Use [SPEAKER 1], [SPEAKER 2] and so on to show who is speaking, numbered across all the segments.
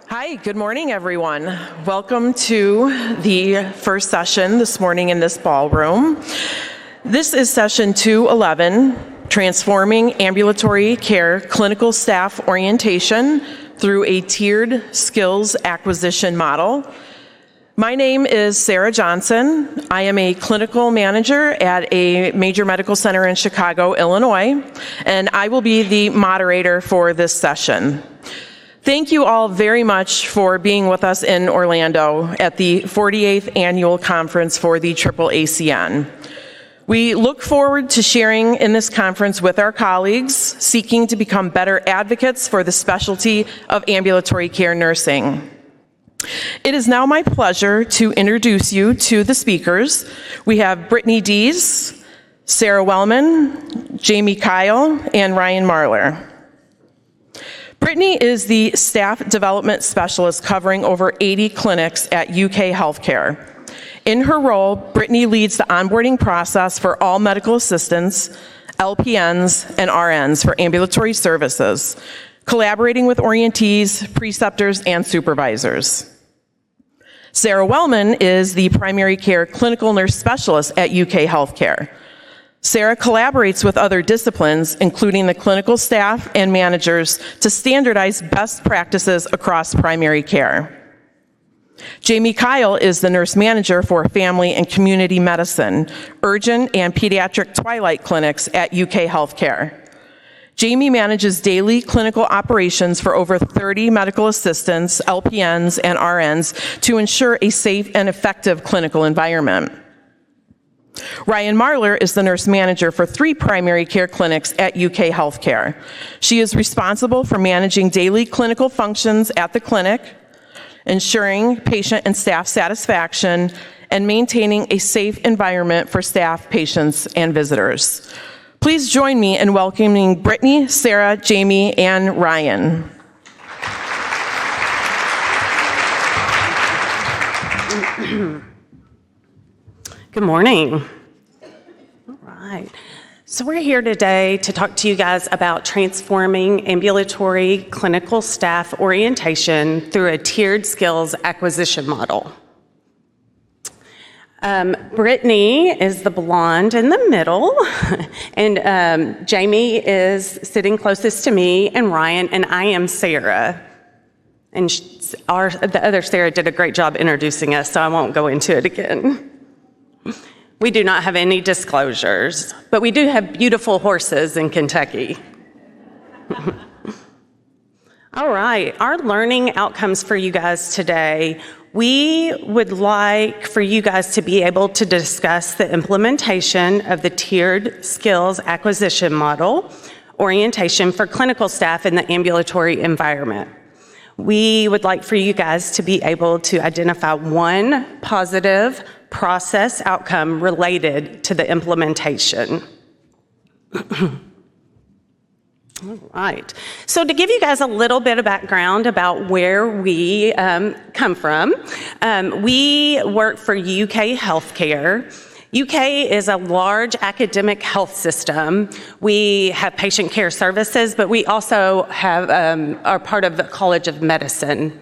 [SPEAKER 1] Hi, good morning, everyone. Welcome to the first session this morning in this ballroom. This is session 211, Transforming Ambulatory Care Clinical Staff Orientation through a Tiered Skills Acquisition Model. My name is Sarah Johnson. I am a clinical manager at a major medical center in Chicago, Illinois, and I will be the moderator for this session. Thank you all very much for being with us in Orlando at the 48th Annual Conference for the AAACN. We look forward to sharing in this conference with our colleagues seeking to become better advocates for the specialty of ambulatory care nursing. It is now my pleasure to introduce you to the speakers. We have Brittany Dees, Sarah Wellman, Jamie Kyle, and Ryan Marler. Brittany is the Staff Development Specialist covering over 80 clinics at UK Healthcare. In her role, Brittany leads the onboarding process for all medical assistants, LPNs, and RNs for ambulatory services, collaborating with orientees, preceptors, and supervisors. Sarah Wellman is the Primary Care Clinical Nurse Specialist at UK Healthcare. Sarah collaborates with other disciplines, including the clinical staff and managers, to standardize best practices across primary care. Jamie Kyle is the nurse manager for family and community medicine, urgent and pediatric twilight clinics at UK Healthcare. Jamie manages daily clinical operations for over 30 medical assistants, LPNs, and RNs to ensure a safe and effective clinical environment. Ryan Marler is the nurse manager for 3 primary care clinics at UK Healthcare. She is responsible for managing daily clinical functions at the clinic, ensuring patient and staff satisfaction, and maintaining a safe environment for staff, patients, and visitors. Please join me in welcoming Brittany, Sarah, Jamie, and Ryan.
[SPEAKER 2] Good morning. All right. So we're here today to talk to you guys about transforming ambulatory clinical staff orientation through a tiered skills acquisition model. Brittany is the blonde in the middle, and Jamie is sitting closest to me, and Ryan, and I am Sarah. And the other Sarah did a great job introducing us, so I won't go into it again. We do not have any disclosures, but we do have beautiful horses in Kentucky. All right, our learning outcomes for you guys today. We would like for you guys to be able to discuss the implementation of the tiered skills acquisition model orientation for clinical staff in the ambulatory environment. We would like for you guys to be able to identify one positive process outcome related to the implementation. All right. So to give you guys a little bit of background about where we come from, we work for UK Healthcare. UK is a large academic health system. We have patient care services, but we also have are part of the College of Medicine.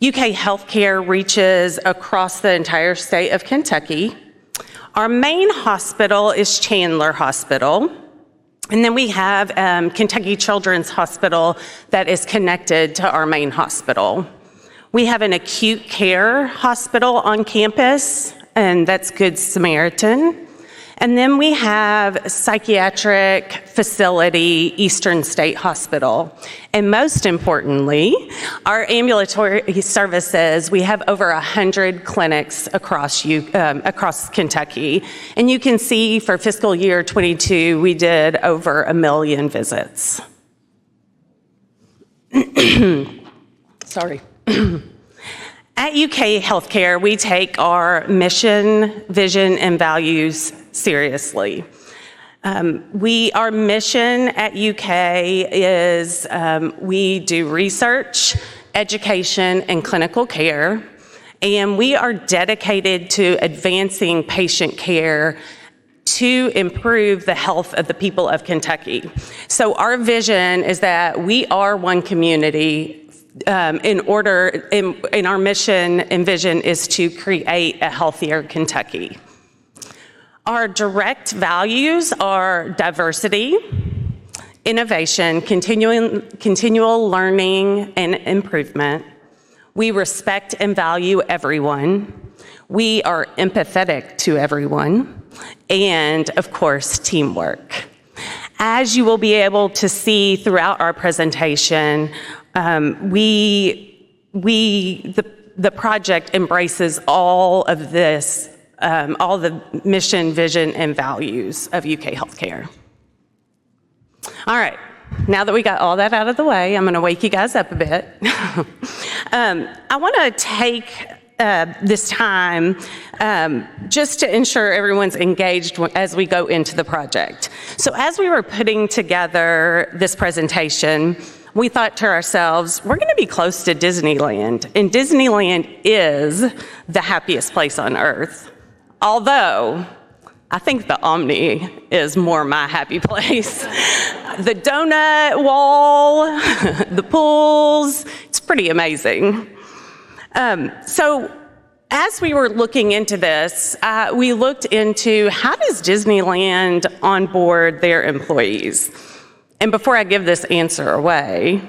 [SPEAKER 2] UK Healthcare reaches across the entire state of Kentucky. Our main hospital is Chandler Hospital. And then we have Kentucky Children's Hospital that is connected to our main hospital. We have an acute care hospital on campus, and that's Good Samaritan. And then we have a psychiatric facility, Eastern State Hospital. And most importantly, our ambulatory services, we have over 100 clinics across Kentucky. And you can see for fiscal year 22, we did over 1 million visits. Sorry. At UK Healthcare, we take our mission, vision, and values seriously. Our mission at UK is we do research, education, and clinical care, and we are dedicated to advancing patient care to improve the health of the people of Kentucky. So our vision is that we are one community in our mission and vision is to create a healthier Kentucky. Our direct values are diversity, innovation, continual learning and improvement. We respect and value everyone. We are empathetic to everyone. And of course, teamwork. As you will be able to see throughout our presentation, the project embraces all of this, all the mission, vision, and values of UK Healthcare. All right, now that we got all that out of the way, I'm gonna wake you guys up a bit. I wanna take this time just to ensure everyone's engaged as we go into the project. So as we were putting together this presentation, we thought to ourselves, we're gonna be close to Disneyland, and Disneyland is the happiest place on earth. Although, I think the Omni is more my happy place. The donut wall, the pools, it's pretty amazing. So as we were looking into this, we looked into how does Disneyland onboard their employees? And before I give this answer away,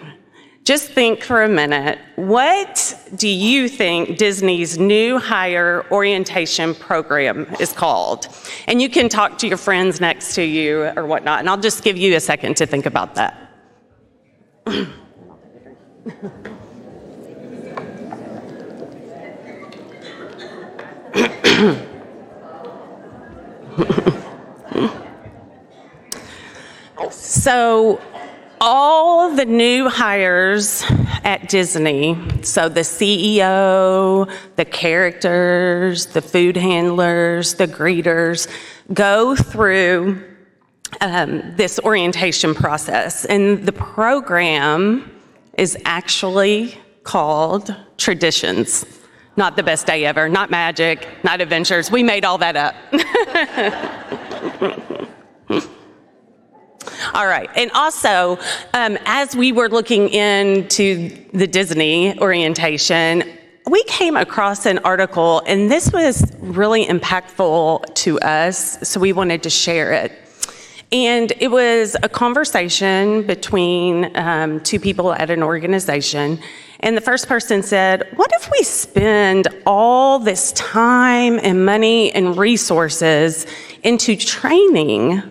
[SPEAKER 2] just think for a minute, what do you think Disney's new hire orientation program is called? And you can talk to your friends next to you or whatnot, and I'll just give you a second to think about that. So all the new hires at Disney, so the CEO, the characters, the food handlers, the greeters, go through this orientation process. And the program is actually called Traditions. Not the best day ever, not magic, not adventures. We made all that up. All right, and also, as we were looking into the Disney orientation, we came across an article, and this was really impactful to us, so we wanted to share it. And it was a conversation between two people at an organization, and the first person said, what if we spend all this time and money and resources into training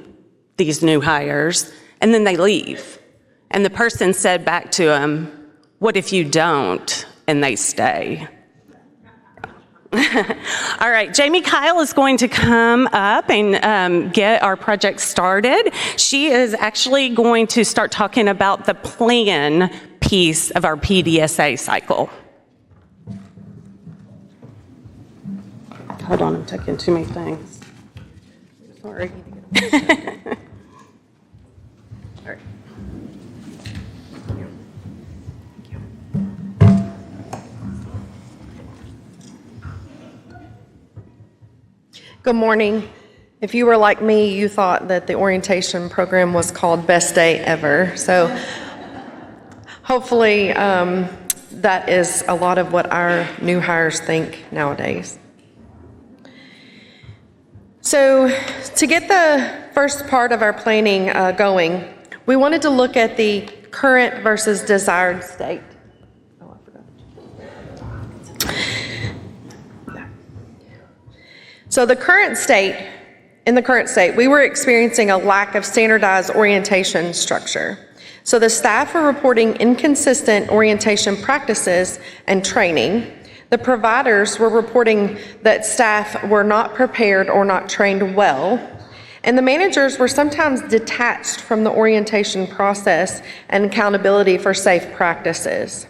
[SPEAKER 2] these new hires, and then they leave? And the person said back to him, what if you don't and they stay? All right, Jamie Kyle is going to come up and get our project started. She is actually going to start talking about the plan piece of our PDSA cycle. Hold on, I'm taking too many things. Sorry.
[SPEAKER 3] Good morning. If you were like me, you thought that the orientation program was called Best Day Ever. So hopefully that is a lot of what our new hires think nowadays. So to get the first part of our planning going, we wanted to look at the current versus desired state. Oh, I forgot. So in the current state, we were experiencing a lack of standardized orientation structure. So the staff were reporting inconsistent orientation practices and training. The providers were reporting that staff were not prepared or not trained well. And the managers were sometimes detached from the orientation process and accountability for safe practices.